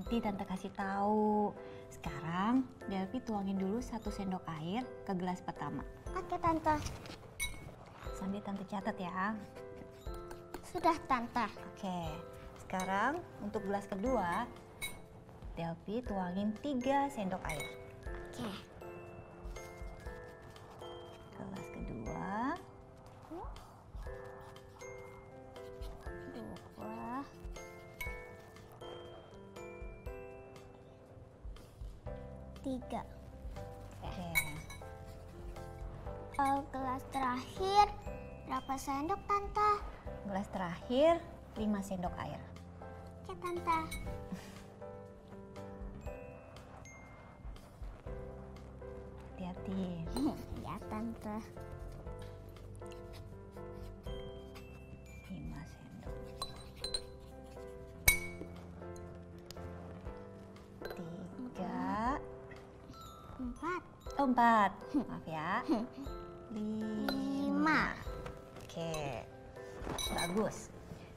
Nanti Tante kasih tahu. Sekarang Delphi tuangin dulu 1 sendok air ke gelas pertama. Oke Tante. Sambil Tante catat ya. Sudah Tante. Oke, sekarang untuk gelas kedua, Delphi tuangin 3 sendok air. Oke. Gelas kedua. 2. 3. Oke. Gelas terakhir berapa sendok Tante? Gelas terakhir 5 sendok air. Oke Tante. Hati-hati. Ya Tante. 5 sendok. 3. 4. Oh, 4. Maaf ya. 5. Oke. Bagus.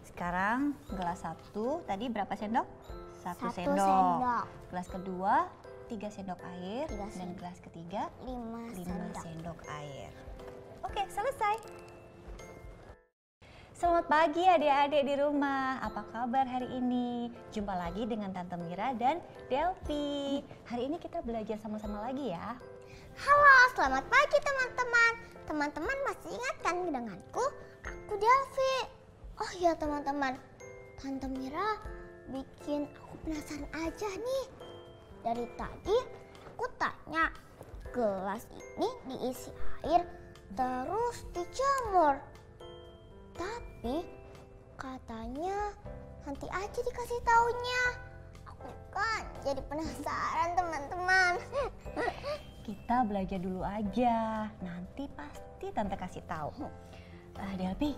Sekarang gelas 1 tadi berapa sendok? 1 sendok. Gelas kedua 3 sendok air. Dan gelas ketiga 5 sendok air. Oke, selesai. Selamat pagi adik-adik di rumah. Apa kabar hari ini? Jumpa lagi dengan Tante Mira dan Delphi. Hari ini kita belajar sama-sama lagi ya. Halo, selamat pagi teman-teman. Teman-teman masih ingat kan denganku? Aku Delphi. Oh ya teman-teman, Tante Mira bikin aku penasaran aja nih. Dari tadi aku tanya, gelas ini diisi air terus dijemur. Tapi katanya nanti aja dikasih taunya. Aku kan jadi penasaran teman-teman. Kita belajar dulu aja. Nanti pasti Tante kasih tahu. Delphi,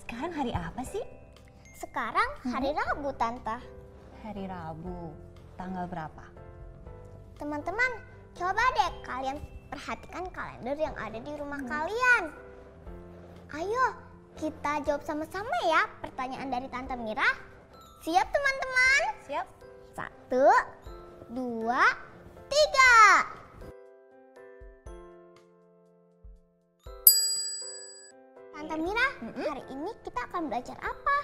sekarang hari apa sih? Sekarang hari Rabu Tante. Hari Rabu. Tanggal berapa? Teman-teman, coba deh kalian perhatikan kalender yang ada di rumah kalian. Ayo, kita jawab sama-sama ya pertanyaan dari Tante Mira. Siap teman-teman? Siap. 1, 2, 3. Tante Mira, hari ini kita akan belajar apa?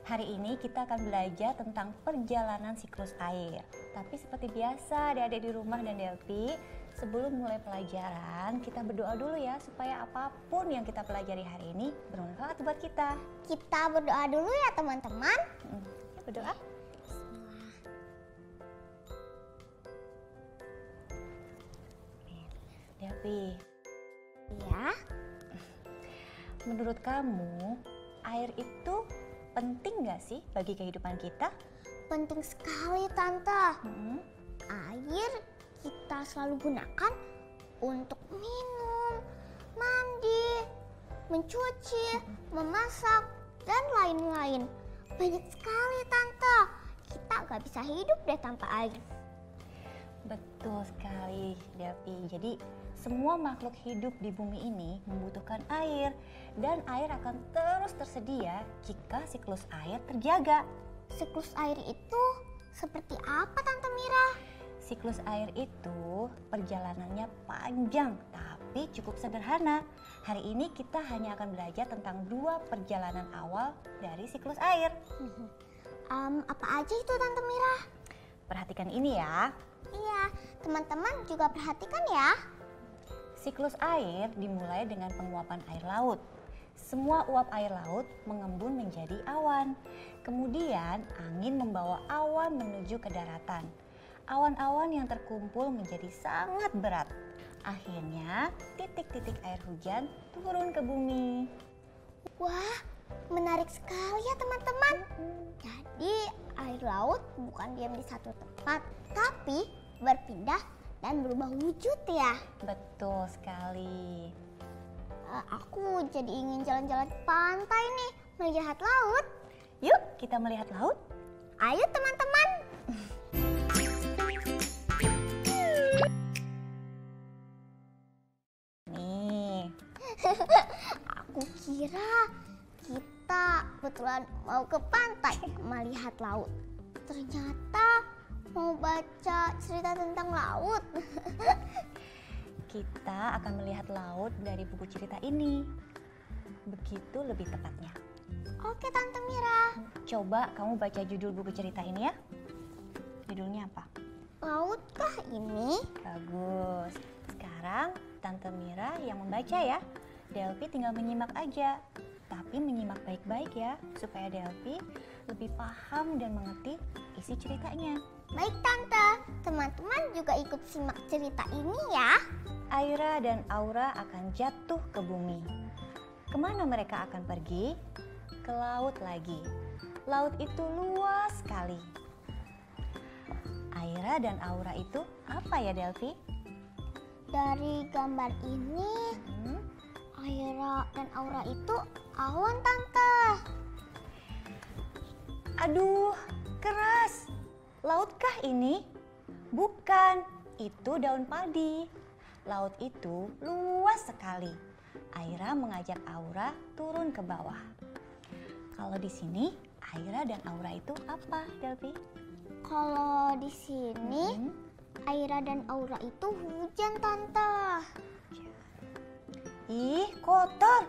Hari ini kita akan belajar tentang perjalanan siklus air. Tapi seperti biasa adik-adik di rumah dan Delphi, sebelum mulai pelajaran kita berdoa dulu ya supaya apapun yang kita pelajari hari ini bermanfaat buat kita. Kita berdoa dulu ya teman-teman. Berdoa. Delphi, Ya, menurut kamu air itu penting gak sih bagi kehidupan kita? penting sekali Tante. Air kita selalu gunakan untuk minum, mandi, mencuci, memasak, dan lain-lain. Banyak sekali Tante. Kita gak bisa hidup deh tanpa air. Betul sekali Delphi. Jadi semua makhluk hidup di bumi ini membutuhkan air. Dan air akan terus tersedia jika siklus air terjaga. Siklus air itu seperti apa Tante Mira? Siklus air itu perjalanannya panjang tapi cukup sederhana. Hari ini kita hanya akan belajar tentang 2 perjalanan awal dari siklus air. Apa aja itu Tante Mira? Perhatikan ini ya. Iya, teman-teman juga perhatikan ya. Siklus air dimulai dengan penguapan air laut. Semua uap air laut mengembun menjadi awan. Kemudian angin membawa awan menuju ke daratan. Awan-awan yang terkumpul menjadi sangat berat. Akhirnya titik-titik air hujan turun ke bumi. Wah, menarik sekali ya teman-teman. Jadi air laut bukan diam di satu tempat, tapi berpindah dan berubah wujud ya. Betul sekali. Aku jadi ingin jalan-jalan ke pantai nih, melihat laut. Yuk kita melihat laut. Ayo teman-teman. Nih. Aku kira kita kebetulan mau ke pantai melihat laut. Ternyata mau baca cerita tentang laut. Kita akan melihat laut dari buku cerita ini. Begitu lebih tepatnya. Oke Tante Mira. Coba kamu baca judul buku cerita ini ya. Judulnya apa? Lautkah ini? Bagus. Sekarang Tante Mira yang membaca ya. Delphi tinggal menyimak aja. Tapi menyimak baik-baik ya, supaya Delphi lebih paham dan mengerti isi ceritanya. Baik Tante, teman-teman juga ikut simak cerita ini ya. Aira dan Aura akan jatuh ke bumi. Kemana mereka akan pergi? Ke laut lagi. Laut itu luas sekali. Aira dan Aura itu apa ya Delphi? Dari gambar ini, Aira dan Aura itu awan Tante. Aduh, keras. Lautkah ini? Bukan, itu daun padi. Laut itu luas sekali. Aira mengajak Aura turun ke bawah. Kalau di sini, Aira dan Aura itu apa, Delphi? Kalau di sini, Aira dan Aura itu hujan Tante. Ih, kotor.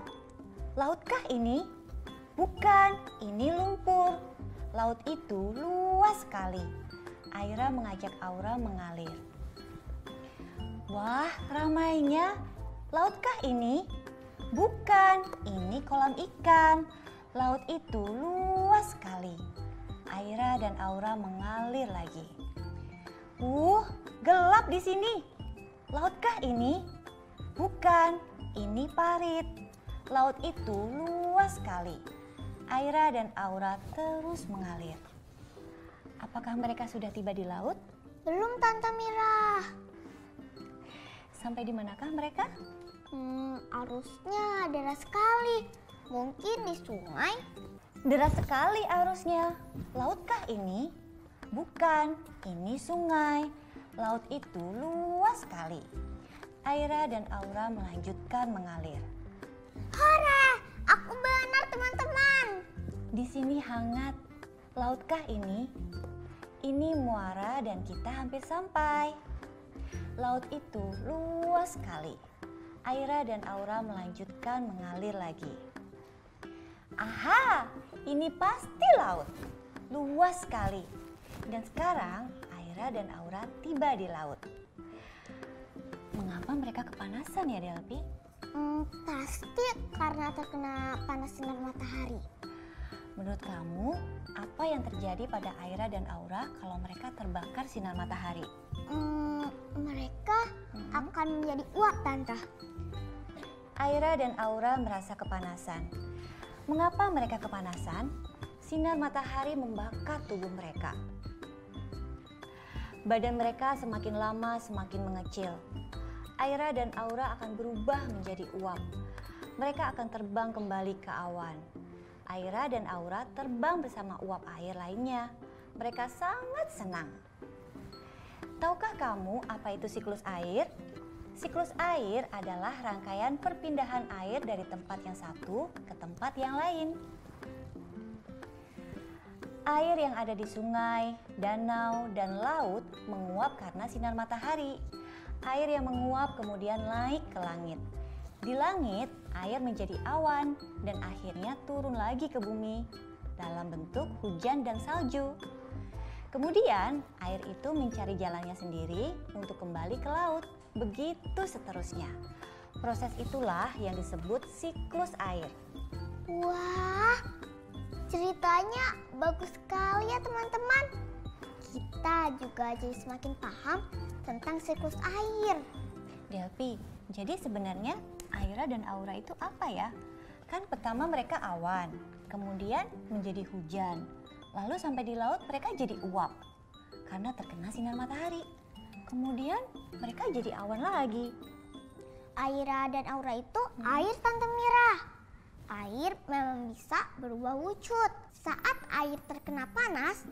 Lautkah ini? Bukan, ini lumpur. Laut itu luas sekali. Aira mengajak Aura mengalir. Wah, ramainya. Lautkah ini? Bukan, ini kolam ikan. Laut itu luas sekali. Aira dan Aura mengalir lagi. Gelap di sini. Lautkah ini? Bukan, ini parit. Laut itu luas sekali. Aira dan Aura terus mengalir. Apakah mereka sudah tiba di laut? Belum Tante Mira. Sampai di manakah mereka? Arusnya deras sekali. Mungkin di sungai. Deras sekali arusnya. Lautkah ini? Bukan, ini sungai. Laut itu luas sekali. Aira dan Aura melanjutkan mengalir. Hore, aku benar teman-teman. Di sini hangat. Lautkah ini? Ini muara dan kita hampir sampai. Laut itu luas sekali. Aira dan Aura melanjutkan mengalir lagi. Aha, ini pasti laut. Luas sekali. Dan sekarang Aira dan Aura tiba di laut. Mengapa mereka kepanasan ya Delphi? Pasti karena terkena panas sinar matahari. Menurut kamu, apa yang terjadi pada Aira dan Aura kalau mereka terbakar sinar matahari? Mereka akan menjadi uap Tante. Aira dan Aura merasa kepanasan. Mengapa mereka kepanasan? Sinar matahari membakar tubuh mereka. Badan mereka semakin lama semakin mengecil. Aira dan Aura akan berubah menjadi uap. Mereka akan terbang kembali ke awan. Aira dan Aura terbang bersama uap air lainnya. Mereka sangat senang. Tahukah kamu apa itu siklus air? Siklus air adalah rangkaian perpindahan air dari tempat yang satu ke tempat yang lain. Air yang ada di sungai, danau, dan laut menguap karena sinar matahari. Air yang menguap kemudian naik ke langit. Di langit, air menjadi awan dan akhirnya turun lagi ke bumi dalam bentuk hujan dan salju. Kemudian, air itu mencari jalannya sendiri untuk kembali ke laut. Begitu seterusnya. Proses itulah yang disebut siklus air. Wah, ceritanya bagus sekali ya teman-teman. Kita juga jadi semakin paham tentang siklus air. Delphi, jadi sebenarnya Aira dan Aura itu apa ya? Kan pertama mereka awan, kemudian menjadi hujan, lalu sampai di laut mereka jadi uap karena terkena sinar matahari. Kemudian mereka jadi awan lagi. Aira dan Aura itu air Tante Mira. Air memang bisa berubah wujud. Saat air terkena panas,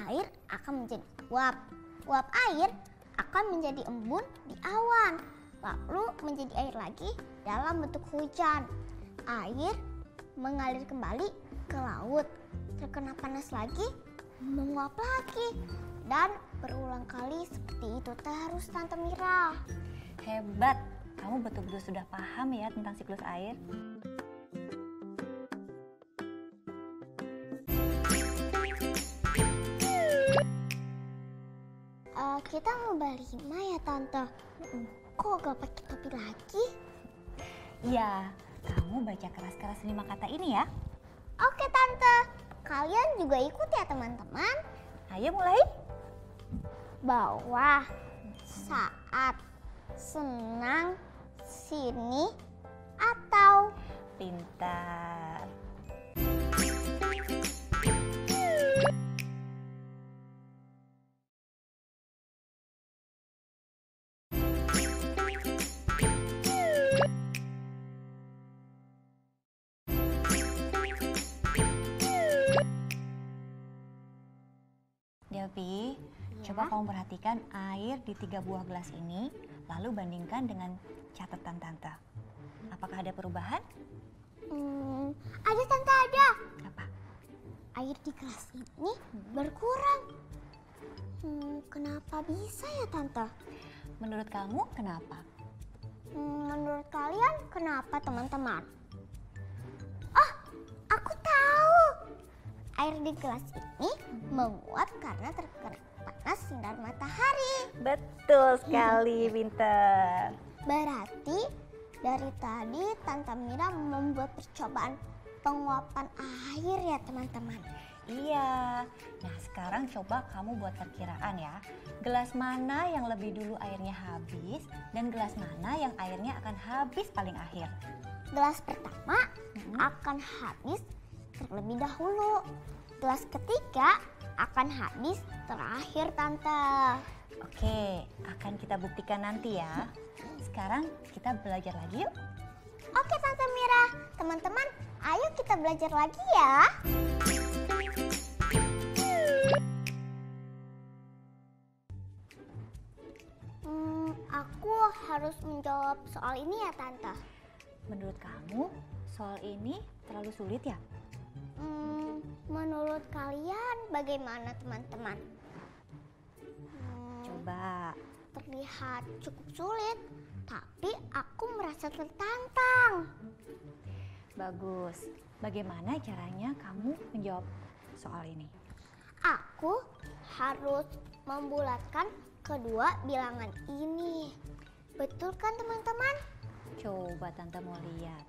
air akan menjadi uap. Uap air akan menjadi embun di awan, lalu menjadi air lagi dalam bentuk hujan. Air mengalir kembali ke laut. Terkena panas lagi, menguap lagi. Dan berulang kali seperti itu terus Tante Mira. Hebat, kamu betul-betul sudah paham ya tentang siklus air. Kita mau balik Hima ya Tante. Kok gak pakai topi lagi? Iya, kamu baca keras-keras 5 kata ini ya. Oke Tante, kalian juga ikut ya teman-teman. Ayo mulai. Bawah, saat, senang, sini, atau. Pintar. Delvi, coba kamu perhatikan air di 3 buah gelas ini, lalu bandingkan dengan catatan Tante. Apakah ada perubahan? Ada Tante, ada. Apa? Air di gelas ini berkurang. Kenapa bisa ya Tante? Menurut kamu kenapa? Menurut kalian kenapa teman-teman? Oh, aku tahu. Air di gelas ini menguap karena terkena panas sinar matahari. Betul sekali, pintar. Berarti dari tadi Tante Mira membuat percobaan penguapan air ya teman-teman. Iya. Nah, sekarang coba kamu buat perkiraan ya. Gelas mana yang lebih dulu airnya habis dan gelas mana yang airnya akan habis paling akhir? Gelas pertama akan habis terlebih dahulu. Gelas ketiga akan habis terakhir Tante. Oke, akan kita buktikan nanti ya. Sekarang kita belajar lagi yuk. Oke Tante Mira, teman-teman ayo kita belajar lagi ya. Aku harus menjawab soal ini ya Tante. Menurut kamu soal ini terlalu sulit ya? Menurut kalian bagaimana teman-teman? Coba. Terlihat cukup sulit, tapi aku merasa tertantang. Bagus. Bagaimana caranya kamu menjawab soal ini? Aku harus membulatkan kedua bilangan ini. Betul kan teman-teman? Coba Tante mau lihat.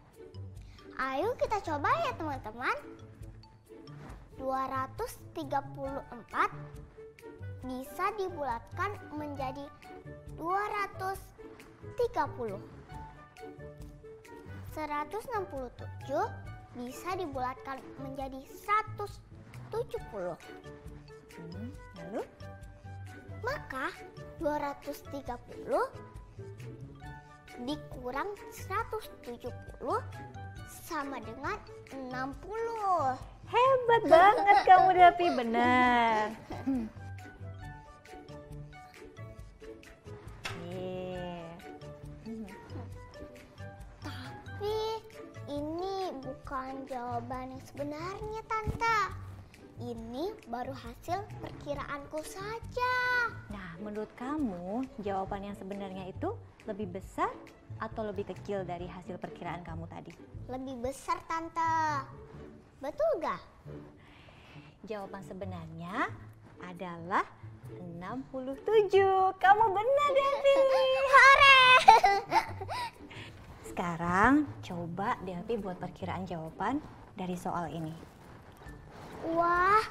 Ayo kita coba ya teman-teman. 234 bisa dibulatkan menjadi 230. 167 bisa dibulatkan menjadi 170. Lalu? Maka 230 dikurang 170 sama dengan 60. Hebat banget kamu Delvi, benar. Tapi ini bukan jawaban yang sebenarnya Tante. Ini baru hasil perkiraanku saja. Nah, menurut kamu jawaban yang sebenarnya itu lebih besar atau lebih kecil dari hasil perkiraan kamu tadi? Lebih besar Tante. Betul gak? Jawaban sebenarnya adalah 67. Kamu benar Delvi. Hore! Sekarang coba Delvi buat perkiraan jawaban dari soal ini. Wah,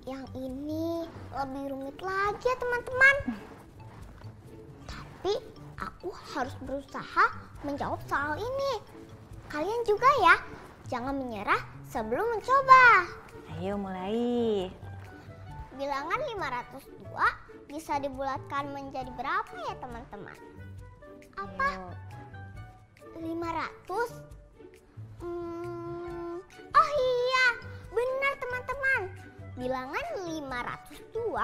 yang ini lebih rumit lagi ya teman-teman. Tapi aku harus berusaha menjawab soal ini. Kalian juga ya, jangan menyerah sebelum mencoba. Ayo mulai. Bilangan 502 bisa dibulatkan menjadi berapa ya teman-teman? Apa? Ayo. 500? Oh iya, benar teman-teman. Bilangan 502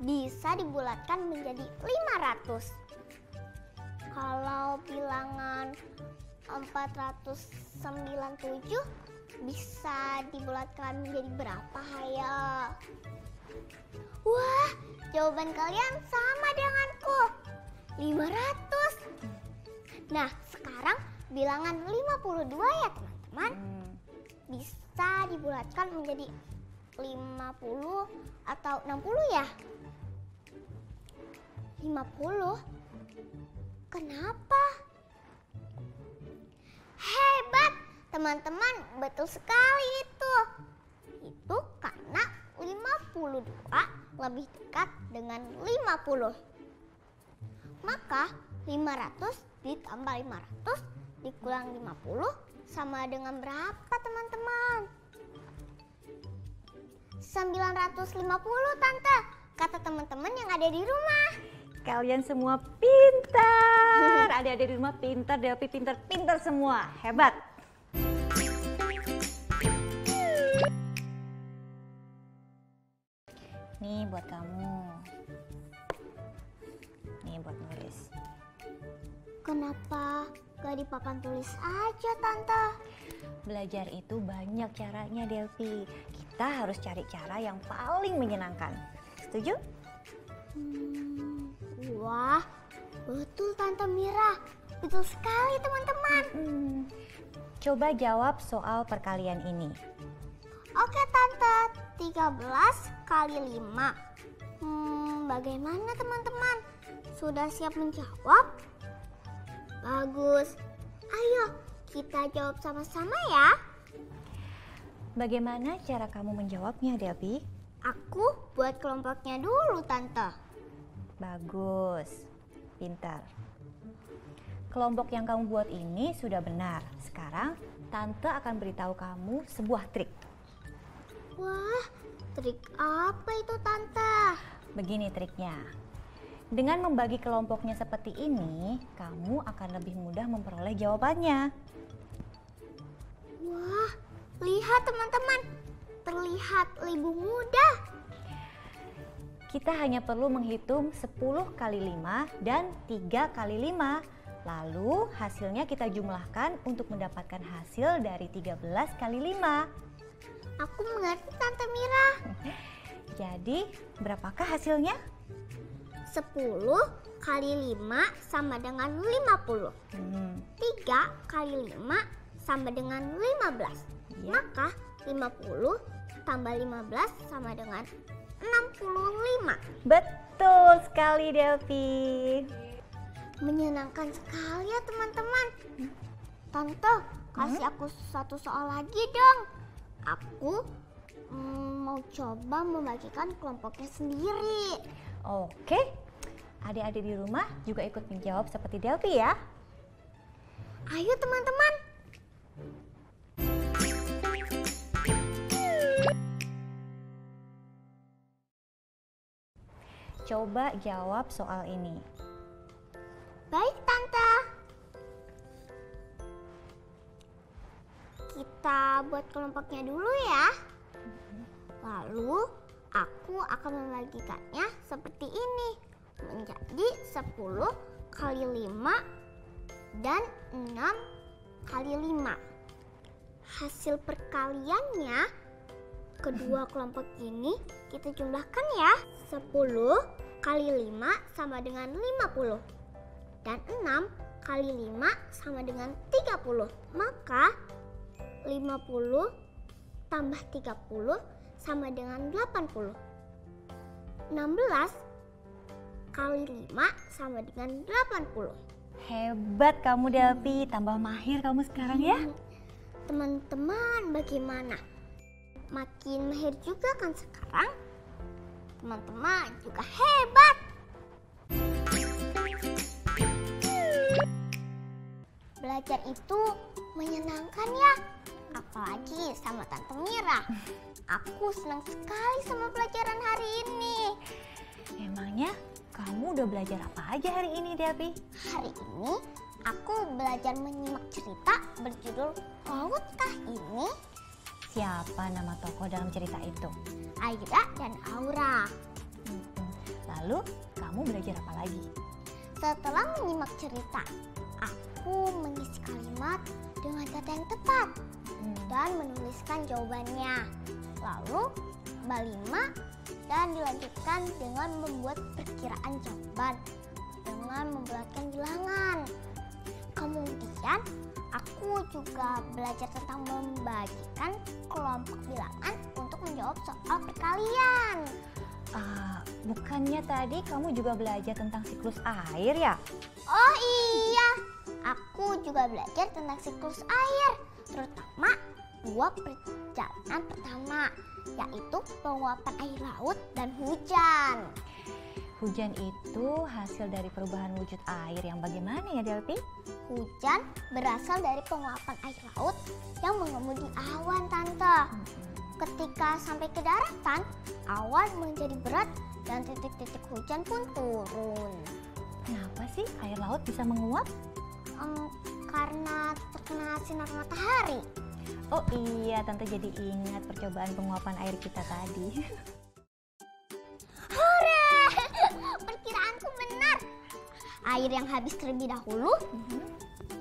bisa dibulatkan menjadi 500. Kalau bilangan 497 bisa dibulatkan menjadi berapa, hayo? Wah, jawaban kalian sama denganku. 500. Nah, sekarang bilangan 52 ya teman-teman. Bisa dibulatkan menjadi 50 atau 60 ya? 50? Kenapa? Hebat, teman-teman, betul sekali itu. Itu karena 52 lebih dekat dengan 50. Maka 500 ditambah 500 dikurang 50 sama dengan berapa teman-teman? 950 Tante, kata teman-teman yang ada di rumah. Kalian semua pintar. Adik-adik di rumah pintar, Delphi pintar semua. Hebat. Nih buat kamu. Nih buat nulis. Kenapa gak di papan tulis aja Tante? Belajar itu banyak caranya, Delphi. Kita harus cari cara yang paling menyenangkan. Setuju? Wah, betul Tante Mira. Betul sekali teman-teman. Coba jawab soal perkalian ini. Oke Tante, 13 kali 5. Bagaimana teman-teman? Sudah siap menjawab? Bagus. Ayo kita jawab sama-sama ya. Bagaimana cara kamu menjawabnya, Delphi? Aku buat kelompoknya dulu Tante. Bagus, pintar. Kelompok yang kamu buat ini sudah benar. Sekarang Tante akan beritahu kamu sebuah trik. Wah, trik apa itu Tante? Begini triknya. Dengan membagi kelompoknya seperti ini, kamu akan lebih mudah memperoleh jawabannya. Wah, lihat teman-teman. Terlihat lebih mudah. Kita hanya perlu menghitung 10 kali 5 dan 3 kali 5. Lalu hasilnya kita jumlahkan untuk mendapatkan hasil dari 13 kali 5. Aku mengerti Tante Mira. Jadi berapakah hasilnya? 10 kali 5 sama dengan 50. 3 kali 5 sama dengan 15. Ya. Maka 50 tambah 15 sama dengan 65. Betul sekali, Delphi. Menyenangkan sekali ya teman-teman. Tante, kasih aku satu soal lagi dong. Aku mau coba membagikan kelompoknya sendiri. Oke, adik-adik di rumah juga ikut menjawab seperti Delphi ya. Ayo teman-teman. Coba jawab soal ini. Baik Tante. Kita buat kelompoknya dulu ya. Lalu aku akan membagikannya seperti ini. Menjadi 10 kali 5 dan 6 kali 5. Hasil perkaliannya kedua kelompok ini kita jumlahkan ya. 10 kali 5 sama dengan 50. Dan 6 kali 5 sama dengan 30. Maka 50 tambah 30 sama dengan 80. 16 kali 5 sama dengan 80. Hebat kamu, Delphi. Tambah mahir kamu sekarang ya. Teman-teman bagaimana? Makin mahir juga kan sekarang? Teman-teman juga hebat. Belajar itu menyenangkan ya. Apalagi sama Tante Mira. Aku senang sekali sama pelajaran hari ini. Emangnya kamu udah belajar apa aja hari ini, Delphi? Hari ini aku belajar menyimak cerita berjudul Lautkah Ini? Siapa nama tokoh dalam cerita itu? Aira dan Aura. Lalu kamu belajar apa lagi? Setelah menyimak cerita, Aku mengisi kalimat dengan kata yang tepat dan menuliskan jawabannya. Lalu kembali dan dilanjutkan dengan membuat perkiraan jawaban dengan membuatkan bilangan. Kemudian aku juga belajar tentang membagikan kelompok bilangan untuk menjawab soal perkalian. Bukannya tadi kamu juga belajar tentang siklus air ya? Oh iya, aku juga belajar tentang siklus air, terutama dua perjalanan pertama, yaitu penguapan air laut dan hujan. Hujan itu hasil dari perubahan wujud air yang bagaimana ya, Delpi? Hujan berasal dari penguapan air laut yang mengemudi awan, Tante. Ketika sampai ke daratan, awan menjadi berat dan titik-titik hujan pun turun. Kenapa sih air laut bisa menguap? Karena terkena sinar matahari. Oh iya, Tante jadi ingat percobaan penguapan air kita tadi. Hore! Perkiraanku benar. Air yang habis terlebih dahulu,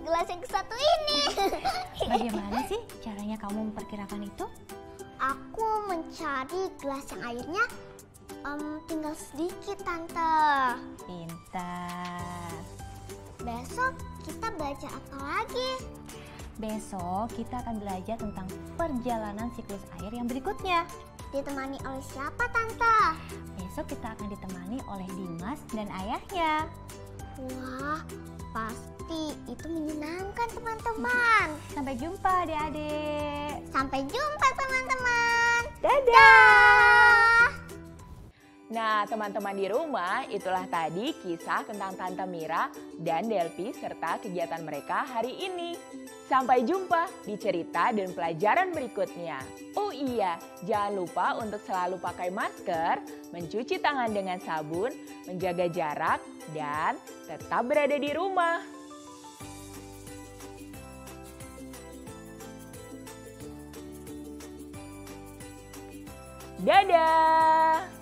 gelas yang satu ini. Bagaimana sih caranya kamu memperkirakan itu? Aku mencari gelas yang airnya tinggal sedikit, Tante. Pintar. Besok kita belajar apa lagi? Besok kita akan belajar tentang perjalanan siklus air yang berikutnya. Ditemani oleh siapa, Tante? Besok kita akan ditemani oleh Dimas dan ayahnya. Wah, pasti itu menyenangkan, teman-teman. Sampai jumpa adik-adik. Sampai jumpa, teman-teman. Dadah! Nah, teman-teman di rumah, itulah tadi kisah tentang Tante Mira dan Delpi serta kegiatan mereka hari ini. Sampai jumpa di cerita dan pelajaran berikutnya. Oh iya, jangan lupa untuk selalu pakai masker, mencuci tangan dengan sabun, menjaga jarak, dan tetap berada di rumah. Dadah!